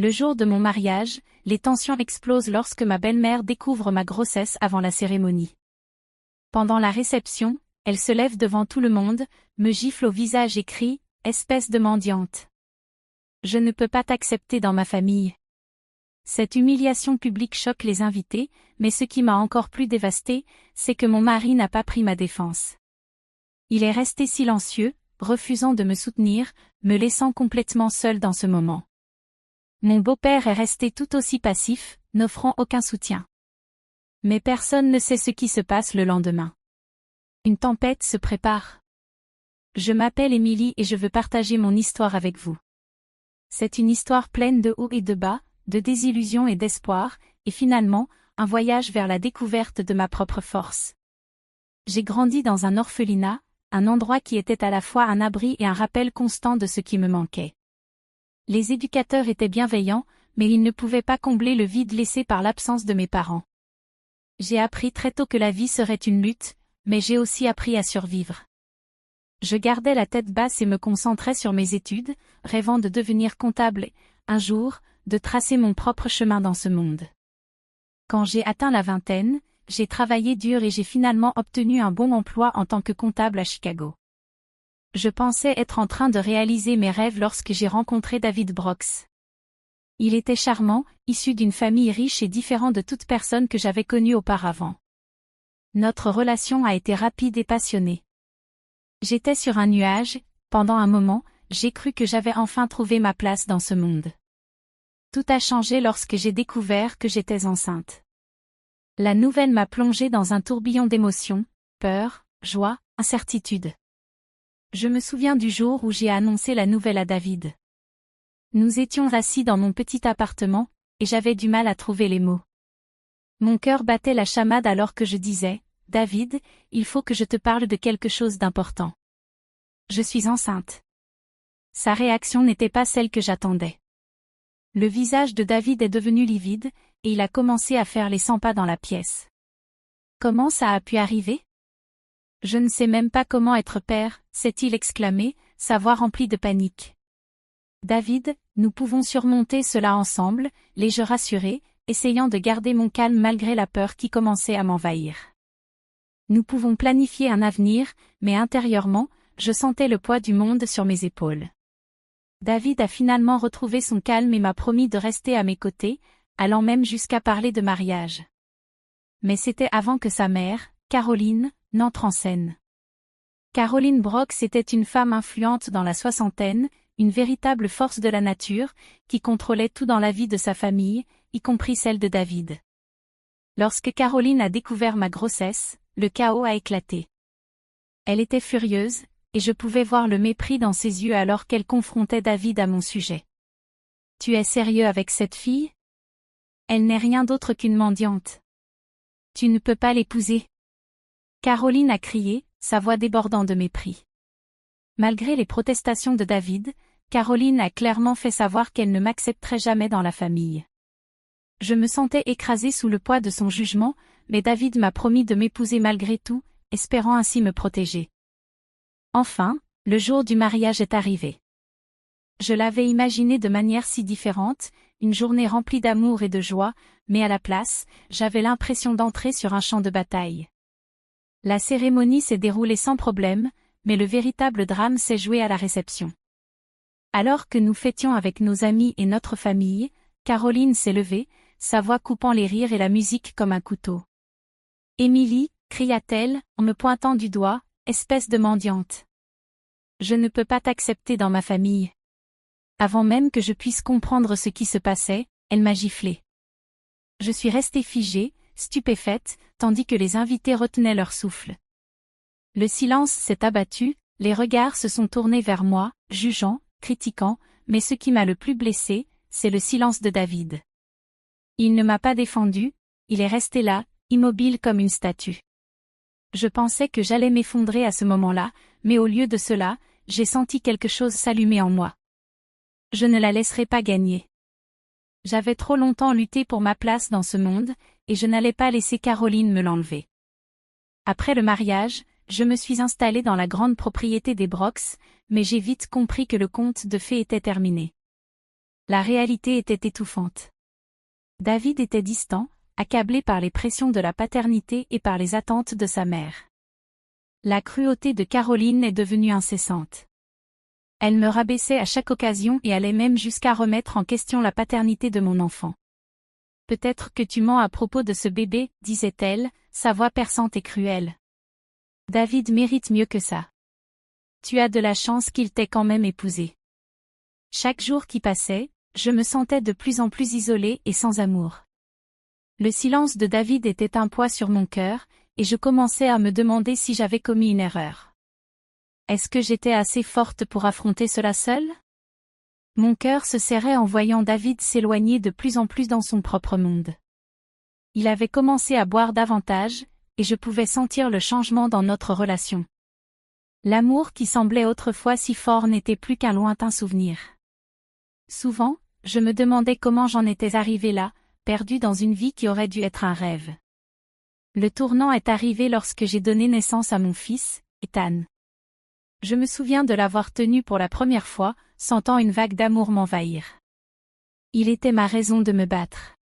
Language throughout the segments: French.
Le jour de mon mariage, les tensions explosent lorsque ma belle-mère découvre ma grossesse avant la cérémonie. Pendant la réception, elle se lève devant tout le monde, me gifle au visage et crie « Espèce de mendiante ! Je ne peux pas t'accepter dans ma famille. » Cette humiliation publique choque les invités, mais ce qui m'a encore plus dévastée, c'est que mon mari n'a pas pris ma défense. Il est resté silencieux, refusant de me soutenir, me laissant complètement seule dans ce moment. Mon beau-père est resté tout aussi passif, n'offrant aucun soutien. Mais personne ne sait ce qui se passe le lendemain. Une tempête se prépare. Je m'appelle Émilie et je veux partager mon histoire avec vous. C'est une histoire pleine de hauts et de bas, de désillusion et d'espoir, et finalement, un voyage vers la découverte de ma propre force. J'ai grandi dans un orphelinat, un endroit qui était à la fois un abri et un rappel constant de ce qui me manquait. Les éducateurs étaient bienveillants, mais ils ne pouvaient pas combler le vide laissé par l'absence de mes parents. J'ai appris très tôt que la vie serait une lutte, mais j'ai aussi appris à survivre. Je gardais la tête basse et me concentrais sur mes études, rêvant de devenir comptable et, un jour, de tracer mon propre chemin dans ce monde. Quand j'ai atteint la vingtaine, j'ai travaillé dur et j'ai finalement obtenu un bon emploi en tant que comptable à Chicago. Je pensais être en train de réaliser mes rêves lorsque j'ai rencontré David Brooks. Il était charmant, issu d'une famille riche et différent de toute personne que j'avais connue auparavant. Notre relation a été rapide et passionnée. J'étais sur un nuage, pendant un moment, j'ai cru que j'avais enfin trouvé ma place dans ce monde. Tout a changé lorsque j'ai découvert que j'étais enceinte. La nouvelle m'a plongée dans un tourbillon d'émotions, peur, joie, incertitude. Je me souviens du jour où j'ai annoncé la nouvelle à David. Nous étions assis dans mon petit appartement, et j'avais du mal à trouver les mots. Mon cœur battait la chamade alors que je disais « David, il faut que je te parle de quelque chose d'important. Je suis enceinte. » Sa réaction n'était pas celle que j'attendais. Le visage de David est devenu livide, et il a commencé à faire les 100 pas dans la pièce. Comment ça a pu arriver? Je ne sais même pas comment être père, s'est-il exclamé, sa voix remplie de panique. David, nous pouvons surmonter cela ensemble, l'ai-je rassuré, essayant de garder mon calme malgré la peur qui commençait à m'envahir. Nous pouvons planifier un avenir, mais intérieurement, je sentais le poids du monde sur mes épaules. David a finalement retrouvé son calme et m'a promis de rester à mes côtés, allant même jusqu'à parler de mariage. Mais c'était avant que sa mère, Caroline, n'entre en scène. Caroline Brooks était une femme influente dans la soixantaine, une véritable force de la nature, qui contrôlait tout dans la vie de sa famille, y compris celle de David. Lorsque Caroline a découvert ma grossesse, le chaos a éclaté. Elle était furieuse, et je pouvais voir le mépris dans ses yeux alors qu'elle confrontait David à mon sujet. « Tu es sérieux avec cette fille? Elle n'est rien d'autre qu'une mendiante. Tu ne peux pas l'épouser. » Caroline a crié, sa voix débordant de mépris. Malgré les protestations de David, Caroline a clairement fait savoir qu'elle ne m'accepterait jamais dans la famille. Je me sentais écrasée sous le poids de son jugement, mais David m'a promis de m'épouser malgré tout, espérant ainsi me protéger. Enfin, le jour du mariage est arrivé. Je l'avais imaginé de manière si différente, une journée remplie d'amour et de joie, mais à la place, j'avais l'impression d'entrer sur un champ de bataille. La cérémonie s'est déroulée sans problème, mais le véritable drame s'est joué à la réception. Alors que nous fêtions avec nos amis et notre famille, Caroline s'est levée, sa voix coupant les rires et la musique comme un couteau. « Émilie » cria-t-elle, en me pointant du doigt, « espèce de mendiante. Je ne peux pas t'accepter dans ma famille. » Avant même que je puisse comprendre ce qui se passait, elle m'a giflé. Je suis restée figée, stupéfaite, tandis que les invités retenaient leur souffle. Le silence s'est abattu, les regards se sont tournés vers moi, jugeant, critiquant, mais ce qui m'a le plus blessée, c'est le silence de David. Il ne m'a pas défendu, il est resté là, immobile comme une statue. Je pensais que j'allais m'effondrer à ce moment-là, mais au lieu de cela, j'ai senti quelque chose s'allumer en moi. Je ne la laisserai pas gagner. J'avais trop longtemps lutté pour ma place dans ce monde, et je n'allais pas laisser Caroline me l'enlever. Après le mariage, je me suis installée dans la grande propriété des Brooks, mais j'ai vite compris que le conte de fées était terminé. La réalité était étouffante. David était distant, accablé par les pressions de la paternité et par les attentes de sa mère. La cruauté de Caroline est devenue incessante. Elle me rabaissait à chaque occasion et allait même jusqu'à remettre en question la paternité de mon enfant. Peut-être que tu mens à propos de ce bébé, disait-elle, sa voix perçante et cruelle. David mérite mieux que ça. Tu as de la chance qu'il t'ait quand même épousé. Chaque jour qui passait, je me sentais de plus en plus isolée et sans amour. Le silence de David était un poids sur mon cœur, et je commençais à me demander si j'avais commis une erreur. Est-ce que j'étais assez forte pour affronter cela seule? Mon cœur se serrait en voyant David s'éloigner de plus en plus dans son propre monde. Il avait commencé à boire davantage, et je pouvais sentir le changement dans notre relation. L'amour qui semblait autrefois si fort n'était plus qu'un lointain souvenir. Souvent, je me demandais comment j'en étais arrivée là, perdue dans une vie qui aurait dû être un rêve. Le tournant est arrivé lorsque j'ai donné naissance à mon fils, Ethan. Je me souviens de l'avoir tenu pour la première fois, sentant une vague d'amour m'envahir. Il était ma raison de me battre.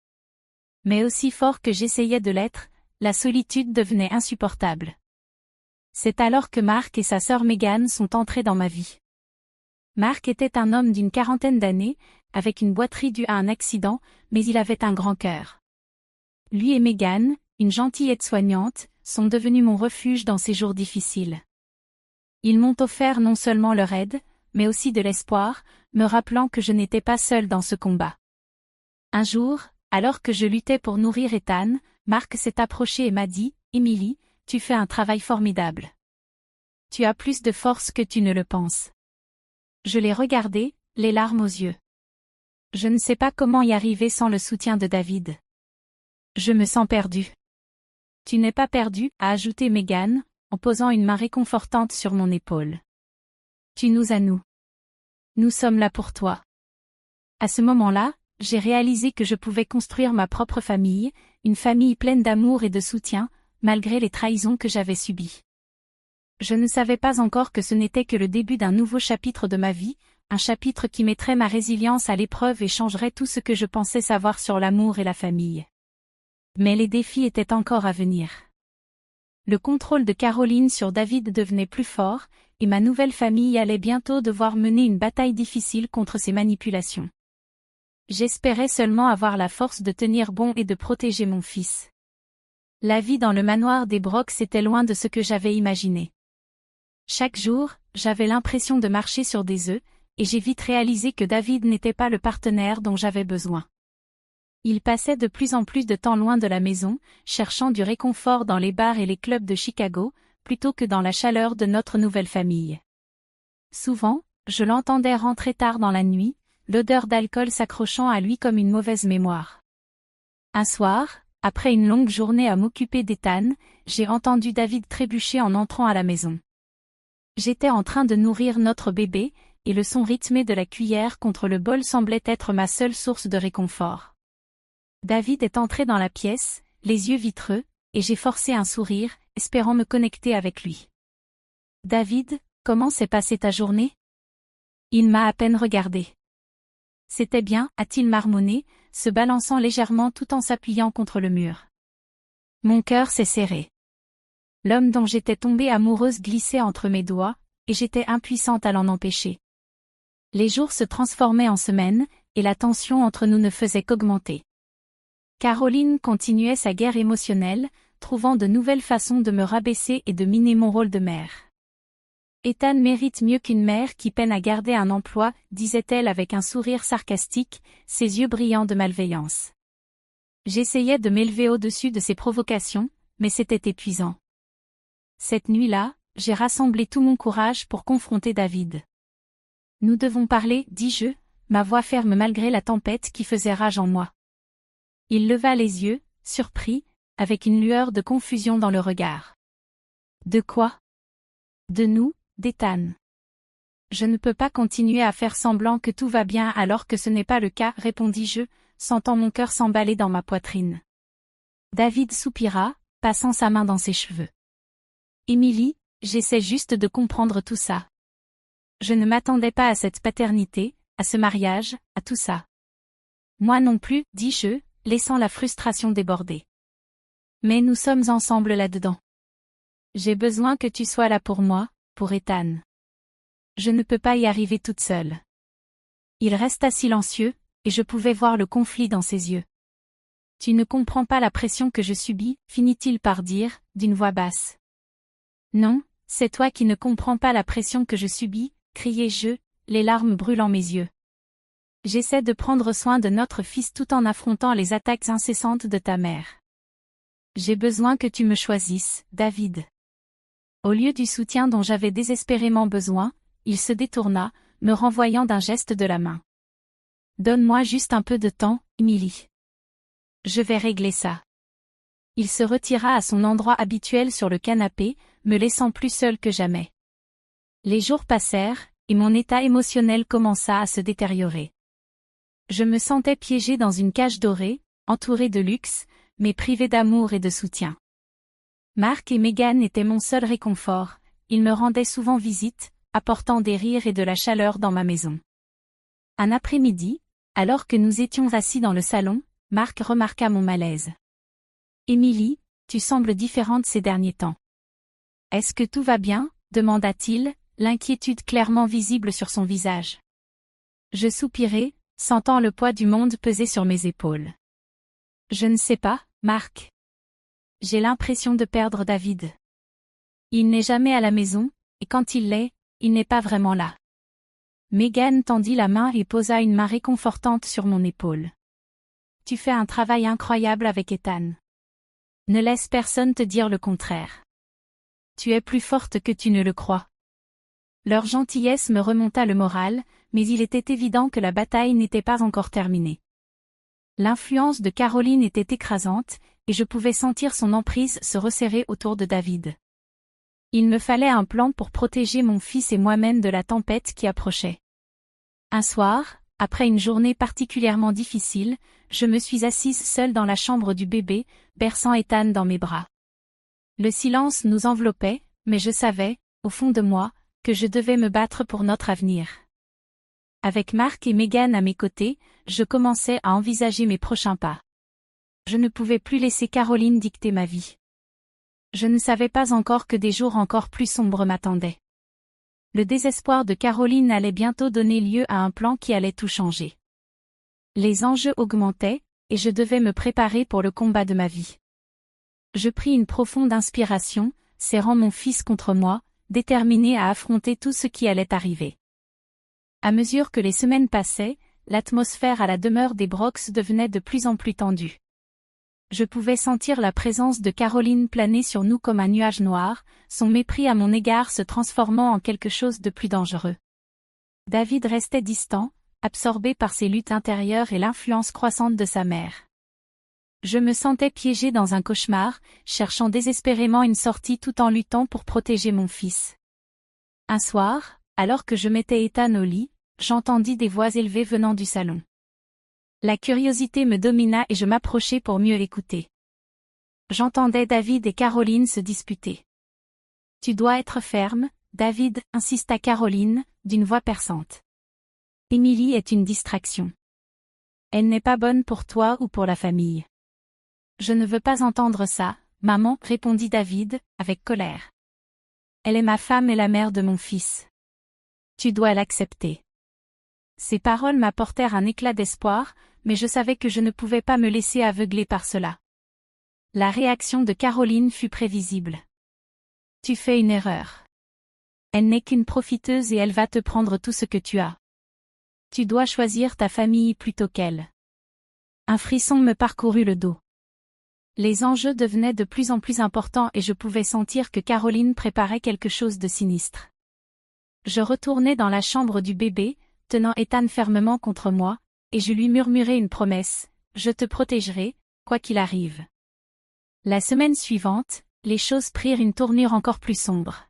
Mais aussi fort que j'essayais de l'être, la solitude devenait insupportable. C'est alors que Mark et sa sœur Megan sont entrés dans ma vie. Mark était un homme d'une quarantaine d'années, avec une boiterie due à un accident, mais il avait un grand cœur. Lui et Megan, une gentille aide-soignante, sont devenus mon refuge dans ces jours difficiles. Ils m'ont offert non seulement leur aide, mais aussi de l'espoir, me rappelant que je n'étais pas seule dans ce combat. Un jour, alors que je luttais pour nourrir Ethan, Mark s'est approché et m'a dit, « Emily, tu fais un travail formidable. Tu as plus de force que tu ne le penses. » Je l'ai regardé, les larmes aux yeux. Je ne sais pas comment y arriver sans le soutien de David. Je me sens perdue. Tu n'es pas perdue, a ajouté Megan, en posant une main réconfortante sur mon épaule. Tu nous as nous. Nous sommes là pour toi. À ce moment-là, j'ai réalisé que je pouvais construire ma propre famille, une famille pleine d'amour et de soutien, malgré les trahisons que j'avais subies. Je ne savais pas encore que ce n'était que le début d'un nouveau chapitre de ma vie, un chapitre qui mettrait ma résilience à l'épreuve et changerait tout ce que je pensais savoir sur l'amour et la famille. Mais les défis étaient encore à venir. Le contrôle de Caroline sur David devenait plus fort, et ma nouvelle famille allait bientôt devoir mener une bataille difficile contre ses manipulations. J'espérais seulement avoir la force de tenir bon et de protéger mon fils. La vie dans le manoir des Brocks était loin de ce que j'avais imaginé. Chaque jour, j'avais l'impression de marcher sur des œufs, et j'ai vite réalisé que David n'était pas le partenaire dont j'avais besoin. Il passait de plus en plus de temps loin de la maison, cherchant du réconfort dans les bars et les clubs de Chicago, plutôt que dans la chaleur de notre nouvelle famille. Souvent, je l'entendais rentrer tard dans la nuit, l'odeur d'alcool s'accrochant à lui comme une mauvaise mémoire. Un soir, après une longue journée à m'occuper d'Ethan, j'ai entendu David trébucher en entrant à la maison. J'étais en train de nourrir notre bébé, et le son rythmé de la cuillère contre le bol semblait être ma seule source de réconfort. David est entré dans la pièce, les yeux vitreux, et j'ai forcé un sourire, espérant me connecter avec lui. « David, comment s'est passée ta journée ?» Il m'a à peine regardé. « C'était bien, a-t-il marmonné, se balançant légèrement tout en s'appuyant contre le mur. Mon cœur s'est serré. L'homme dont j'étais tombée amoureuse glissait entre mes doigts, et j'étais impuissante à l'en empêcher. Les jours se transformaient en semaines, et la tension entre nous ne faisait qu'augmenter. Caroline continuait sa guerre émotionnelle, trouvant de nouvelles façons de me rabaisser et de miner mon rôle de mère. Ethan mérite mieux qu'une mère qui peine à garder un emploi, disait-elle avec un sourire sarcastique, ses yeux brillants de malveillance. J'essayais de m'élever au-dessus de ses provocations, mais c'était épuisant. Cette nuit-là, j'ai rassemblé tout mon courage pour confronter David. Nous devons parler, dis-je, ma voix ferme malgré la tempête qui faisait rage en moi. Il leva les yeux, surpris, avec une lueur de confusion dans le regard. De quoi? De nous, d'Ethan. Je ne peux pas continuer à faire semblant que tout va bien alors que ce n'est pas le cas, répondis-je, sentant mon cœur s'emballer dans ma poitrine. David soupira, passant sa main dans ses cheveux. Emily, j'essaie juste de comprendre tout ça. Je ne m'attendais pas à cette paternité, à ce mariage, à tout ça. Moi non plus, dis-je, laissant la frustration déborder. Mais nous sommes ensemble là-dedans. J'ai besoin que tu sois là pour moi, pour Ethan. Je ne peux pas y arriver toute seule. Il resta silencieux, et je pouvais voir le conflit dans ses yeux. Tu ne comprends pas la pression que je subis, finit-il par dire, d'une voix basse. Non, c'est toi qui ne comprends pas la pression que je subis, criai-je, les larmes brûlant mes yeux. J'essaie de prendre soin de notre fils tout en affrontant les attaques incessantes de ta mère. J'ai besoin que tu me choisisses, David. Au lieu du soutien dont j'avais désespérément besoin, il se détourna, me renvoyant d'un geste de la main. Donne-moi juste un peu de temps, Emily. Je vais régler ça. Il se retira à son endroit habituel sur le canapé, me laissant plus seule que jamais. Les jours passèrent, et mon état émotionnel commença à se détériorer. Je me sentais piégée dans une cage dorée, entourée de luxe, mais privée d'amour et de soutien. Mark et Meghan étaient mon seul réconfort, ils me rendaient souvent visite, apportant des rires et de la chaleur dans ma maison. Un après-midi, alors que nous étions assis dans le salon, Mark remarqua mon malaise. « Emily, tu sembles différente ces derniers temps. »« Est-ce que tout va bien ?» demanda-t-il, l'inquiétude clairement visible sur son visage. Je soupirai, sentant le poids du monde peser sur mes épaules. « Je ne sais pas, Mark. J'ai l'impression de perdre David. Il n'est jamais à la maison, et quand il l'est, il n'est pas vraiment là. » Meghan tendit la main et posa une main réconfortante sur mon épaule. « Tu fais un travail incroyable avec Ethan. Ne laisse personne te dire le contraire. Tu es plus forte que tu ne le crois. » Leur gentillesse me remonta le moral, mais il était évident que la bataille n'était pas encore terminée. L'influence de Caroline était écrasante, et je pouvais sentir son emprise se resserrer autour de David. Il me fallait un plan pour protéger mon fils et moi-même de la tempête qui approchait. Un soir, après une journée particulièrement difficile, je me suis assise seule dans la chambre du bébé, berçant Ethan dans mes bras. Le silence nous enveloppait, mais je savais, au fond de moi, que je devais me battre pour notre avenir. Avec Mark et Meghan à mes côtés, je commençais à envisager mes prochains pas. Je ne pouvais plus laisser Caroline dicter ma vie. Je ne savais pas encore que des jours encore plus sombres m'attendaient. Le désespoir de Caroline allait bientôt donner lieu à un plan qui allait tout changer. Les enjeux augmentaient, et je devais me préparer pour le combat de ma vie. Je pris une profonde inspiration, serrant mon fils contre moi, déterminé à affronter tout ce qui allait arriver. À mesure que les semaines passaient, l'atmosphère à la demeure des Brooks devenait de plus en plus tendue. Je pouvais sentir la présence de Caroline planer sur nous comme un nuage noir, son mépris à mon égard se transformant en quelque chose de plus dangereux. David restait distant, absorbé par ses luttes intérieures et l'influence croissante de sa mère. Je me sentais piégée dans un cauchemar, cherchant désespérément une sortie tout en luttant pour protéger mon fils. Un soir, alors que je mettais Ethan au lit, j'entendis des voix élevées venant du salon. La curiosité me domina et je m'approchai pour mieux écouter. J'entendais David et Caroline se disputer. « Tu dois être ferme, David, » insista Caroline, d'une voix perçante. « Emily est une distraction. Elle n'est pas bonne pour toi ou pour la famille. » « Je ne veux pas entendre ça, maman, » répondit David, avec colère. « Elle est ma femme et la mère de mon fils. Tu dois l'accepter. » Ces paroles m'apportèrent un éclat d'espoir, mais je savais que je ne pouvais pas me laisser aveugler par cela. La réaction de Caroline fut prévisible. « Tu fais une erreur. Elle n'est qu'une profiteuse et elle va te prendre tout ce que tu as. Tu dois choisir ta famille plutôt qu'elle. » Un frisson me parcourut le dos. Les enjeux devenaient de plus en plus importants et je pouvais sentir que Caroline préparait quelque chose de sinistre. Je retournai dans la chambre du bébé, tenant Ethan fermement contre moi, et je lui murmurai une promesse, « Je te protégerai, quoi qu'il arrive. » La semaine suivante, les choses prirent une tournure encore plus sombre.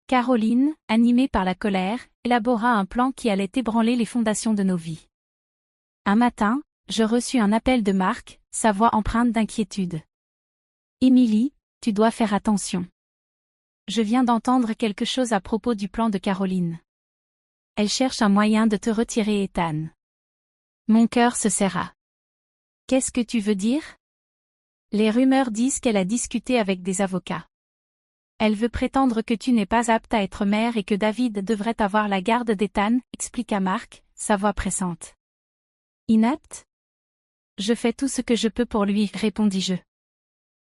Caroline, animée par la colère, élabora un plan qui allait ébranler les fondations de nos vies. Un matin, je reçus un appel de Mark, sa voix empreinte d'inquiétude. « Emily, tu dois faire attention. Je viens d'entendre quelque chose à propos du plan de Caroline. Elle cherche un moyen de te retirer Ethan. » Mon cœur se serra. Qu'est-ce que tu veux dire? Les rumeurs disent qu'elle a discuté avec des avocats. Elle veut prétendre que tu n'es pas apte à être mère et que David devrait avoir la garde d'Ethan, expliqua Mark, sa voix pressante. Inapte? Je fais tout ce que je peux pour lui, répondis-je.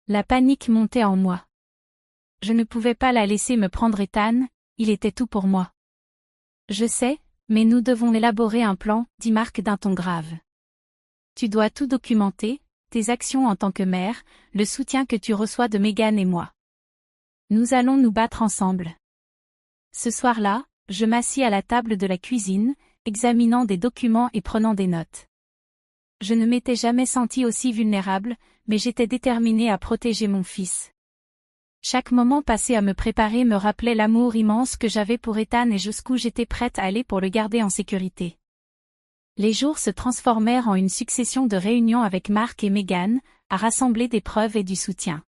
La panique montait en moi. Je ne pouvais pas la laisser me prendre Ethan, il était tout pour moi. Je sais, mais nous devons élaborer un plan, dit Mark d'un ton grave. Tu dois tout documenter, tes actions en tant que mère, le soutien que tu reçois de Megan et moi. Nous allons nous battre ensemble. Ce soir-là, je m'assis à la table de la cuisine, examinant des documents et prenant des notes. Je ne m'étais jamais sentie aussi vulnérable, mais j'étais déterminée à protéger mon fils. Chaque moment passé à me préparer me rappelait l'amour immense que j'avais pour Ethan et jusqu'où j'étais prête à aller pour le garder en sécurité. Les jours se transformèrent en une succession de réunions avec Mark et Megan, à rassembler des preuves et du soutien.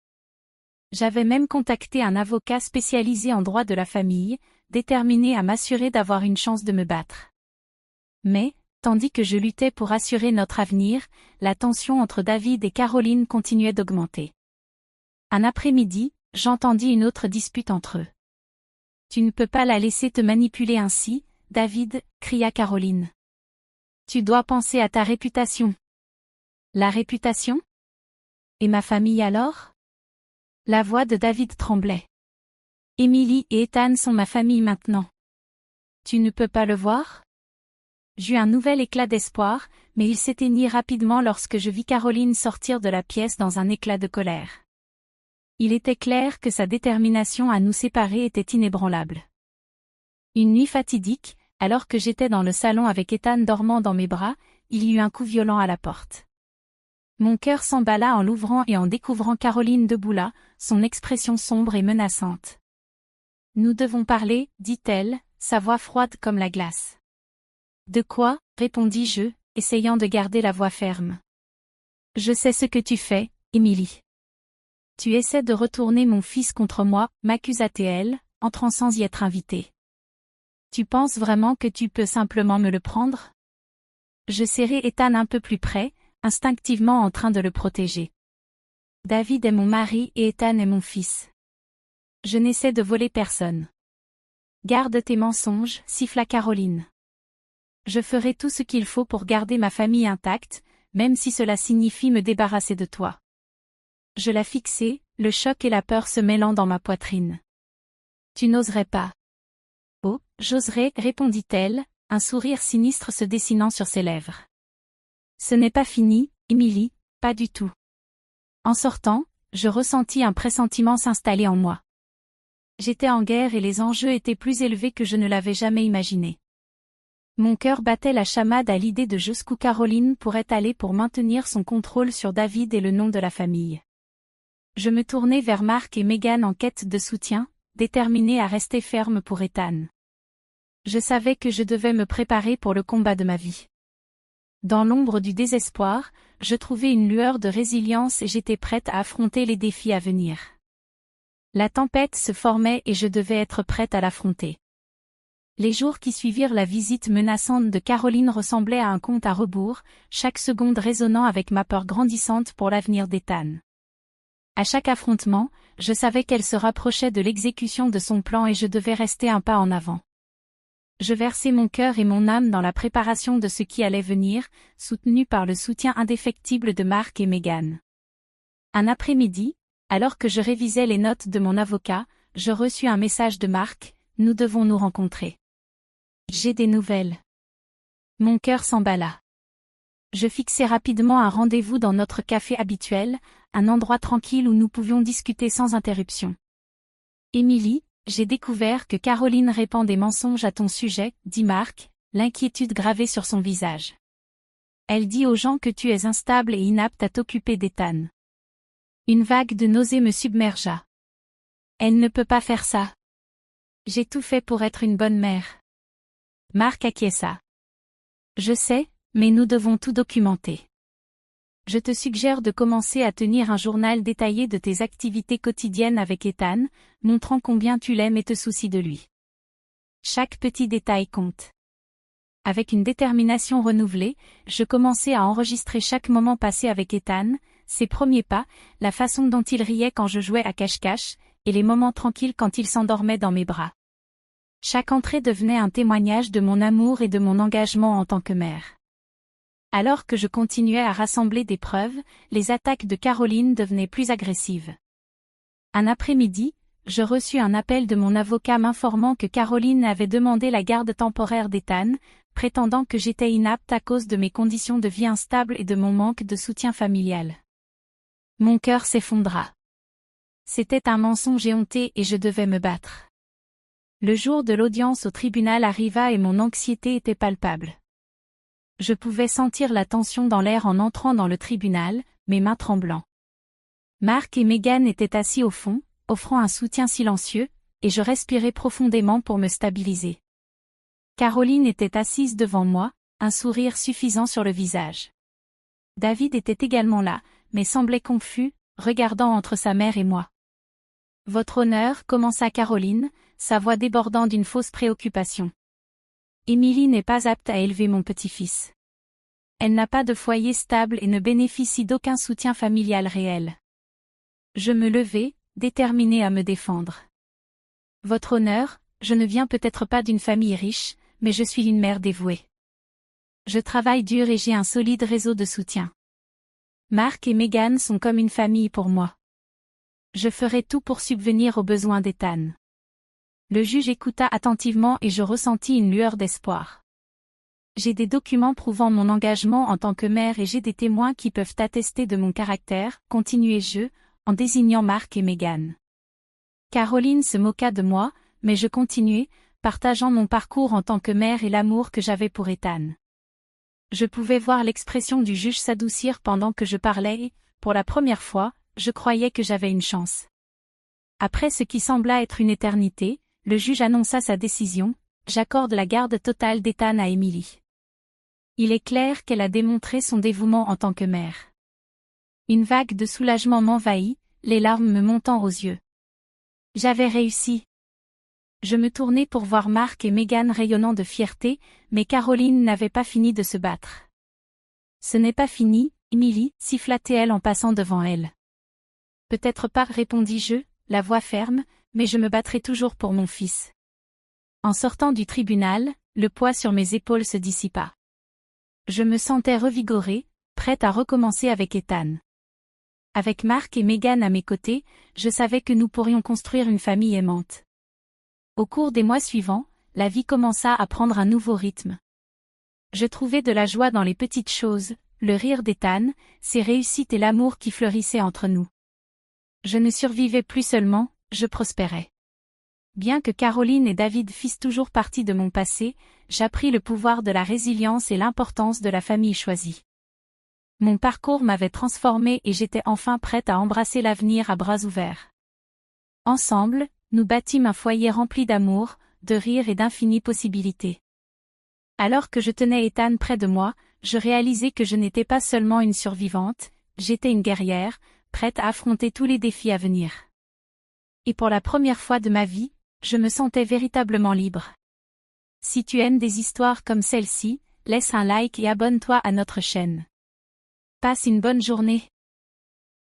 J'avais même contacté un avocat spécialisé en droit de la famille, déterminé à m'assurer d'avoir une chance de me battre. Mais, tandis que je luttais pour assurer notre avenir, la tension entre David et Caroline continuait d'augmenter. Un après-midi, j'entendis une autre dispute entre eux. « Tu ne peux pas la laisser te manipuler ainsi, David, » cria Caroline. « Tu dois penser à ta réputation. » « La réputation? Et ma famille alors? » La voix de David tremblait. « Emily et Ethan sont ma famille maintenant. Tu ne peux pas le voir? » J'eus un nouvel éclat d'espoir, mais il s'éteignit rapidement lorsque je vis Caroline sortir de la pièce dans un éclat de colère. Il était clair que sa détermination à nous séparer était inébranlable. Une nuit fatidique, alors que j'étais dans le salon avec Ethan dormant dans mes bras, il y eut un coup violent à la porte. Mon cœur s'emballa en l'ouvrant et en découvrant Caroline debout là, son expression sombre et menaçante. « Nous devons parler, dit-elle, sa voix froide comme la glace. « De quoi ?» répondis-je, essayant de garder la voix ferme. « Je sais ce que tu fais, Emily. Tu essaies de retourner mon fils contre moi, m'accusa-t-elle, entrant sans y être invitée. Tu penses vraiment que tu peux simplement me le prendre? » Je serrai Ethan un peu plus près, instinctivement en train de le protéger. David est mon mari et Ethan est mon fils. Je n'essaie de voler personne. Garde tes mensonges, siffla Caroline. Je ferai tout ce qu'il faut pour garder ma famille intacte, même si cela signifie me débarrasser de toi. Je la fixai, le choc et la peur se mêlant dans ma poitrine. Tu n'oserais pas. Oh, j'oserais, répondit-elle, un sourire sinistre se dessinant sur ses lèvres. Ce n'est pas fini, Emily, pas du tout. En sortant, je ressentis un pressentiment s'installer en moi. J'étais en guerre et les enjeux étaient plus élevés que je ne l'avais jamais imaginé. Mon cœur battait la chamade à l'idée de jusqu'où Caroline pourrait aller pour maintenir son contrôle sur David et le nom de la famille. Je me tournai vers Mark et Megan en quête de soutien, déterminée à rester ferme pour Ethan. Je savais que je devais me préparer pour le combat de ma vie. Dans l'ombre du désespoir, je trouvais une lueur de résilience et j'étais prête à affronter les défis à venir. La tempête se formait et je devais être prête à l'affronter. Les jours qui suivirent la visite menaçante de Caroline ressemblaient à un compte à rebours, chaque seconde résonnant avec ma peur grandissante pour l'avenir d'Ethan. À chaque affrontement, je savais qu'elle se rapprochait de l'exécution de son plan et je devais rester un pas en avant. Je versai mon cœur et mon âme dans la préparation de ce qui allait venir, soutenu par le soutien indéfectible de Mark et Megan. Un après-midi, alors que je révisais les notes de mon avocat, je reçus un message de Mark, « Nous devons nous rencontrer. J'ai des nouvelles. » Mon cœur s'emballa. Je fixai rapidement un rendez-vous dans notre café habituel, un endroit tranquille où nous pouvions discuter sans interruption. « Emily, j'ai découvert que Caroline répand des mensonges à ton sujet, » dit Mark, l'inquiétude gravée sur son visage. « Elle dit aux gens que tu es instable et inapte à t'occuper d'Ethan. » Une vague de nausée me submergea. Elle ne peut pas faire ça. J'ai tout fait pour être une bonne mère. Mark acquiesça. Je sais, mais nous devons tout documenter. Je te suggère de commencer à tenir un journal détaillé de tes activités quotidiennes avec Ethan, montrant combien tu l'aimes et te soucies de lui. Chaque petit détail compte. Avec une détermination renouvelée, je commençais à enregistrer chaque moment passé avec Ethan, ses premiers pas, la façon dont il riait quand je jouais à cache-cache, et les moments tranquilles quand il s'endormait dans mes bras. Chaque entrée devenait un témoignage de mon amour et de mon engagement en tant que mère. Alors que je continuais à rassembler des preuves, les attaques de Caroline devenaient plus agressives. Un après-midi, je reçus un appel de mon avocat m'informant que Caroline avait demandé la garde temporaire d'Ethan, prétendant que j'étais inapte à cause de mes conditions de vie instables et de mon manque de soutien familial. Mon cœur s'effondra. C'était un mensonge éhonté et je devais me battre. Le jour de l'audience au tribunal arriva et mon anxiété était palpable. Je pouvais sentir la tension dans l'air en entrant dans le tribunal, mes mains tremblant. Mark et Meghan étaient assis au fond, offrant un soutien silencieux, et je respirais profondément pour me stabiliser. Caroline était assise devant moi, un sourire suffisant sur le visage. David était également là, mais semblait confus, regardant entre sa mère et moi. « Votre honneur, » commença Caroline, sa voix débordant d'une fausse préoccupation. « Émilie n'est pas apte à élever mon petit-fils. Elle n'a pas de foyer stable et ne bénéficie d'aucun soutien familial réel. » Je me levai, déterminée à me défendre. « Votre honneur, je ne viens peut-être pas d'une famille riche, mais je suis une mère dévouée. Je travaille dur et j'ai un solide réseau de soutien. Mark et Meghan sont comme une famille pour moi. Je ferai tout pour subvenir aux besoins d'Ethan. » Le juge écouta attentivement et je ressentis une lueur d'espoir. « J'ai des documents prouvant mon engagement en tant que mère et j'ai des témoins qui peuvent attester de mon caractère, » continuai-je, en désignant Mark et Meghan. Caroline se moqua de moi, mais je continuai, partageant mon parcours en tant que mère et l'amour que j'avais pour Ethan. Je pouvais voir l'expression du juge s'adoucir pendant que je parlais et, pour la première fois, je croyais que j'avais une chance. Après ce qui sembla être une éternité, le juge annonça sa décision: j'accorde la garde totale d'Ethan à Émilie. Il est clair qu'elle a démontré son dévouement en tant que mère. Une vague de soulagement m'envahit, les larmes me montant aux yeux. J'avais réussi. Je me tournai pour voir Mark et Meghan rayonnant de fierté, mais Caroline n'avait pas fini de se battre. « Ce n'est pas fini, Émilie, » siffla-t-elle en passant devant elle. « Peut-être pas, » répondis-je, la voix ferme, mais je me battrai toujours pour mon fils. En sortant du tribunal, le poids sur mes épaules se dissipa. Je me sentais revigorée, prête à recommencer avec Ethan. Avec Mark et Meghan à mes côtés, je savais que nous pourrions construire une famille aimante. Au cours des mois suivants, la vie commença à prendre un nouveau rythme. Je trouvais de la joie dans les petites choses, le rire d'Ethan, ses réussites et l'amour qui fleurissaient entre nous. Je ne survivais plus seulement, je prospérais. Bien que Caroline et David fissent toujours partie de mon passé, j'appris le pouvoir de la résilience et l'importance de la famille choisie. Mon parcours m'avait transformée et j'étais enfin prête à embrasser l'avenir à bras ouverts. Ensemble, nous bâtîmes un foyer rempli d'amour, de rire et d'infinies possibilités. Alors que je tenais Ethan près de moi, je réalisais que je n'étais pas seulement une survivante, j'étais une guerrière, prête à affronter tous les défis à venir. Et pour la première fois de ma vie, je me sentais véritablement libre. Si tu aimes des histoires comme celle-ci, laisse un like et abonne-toi à notre chaîne. Passe une bonne journée.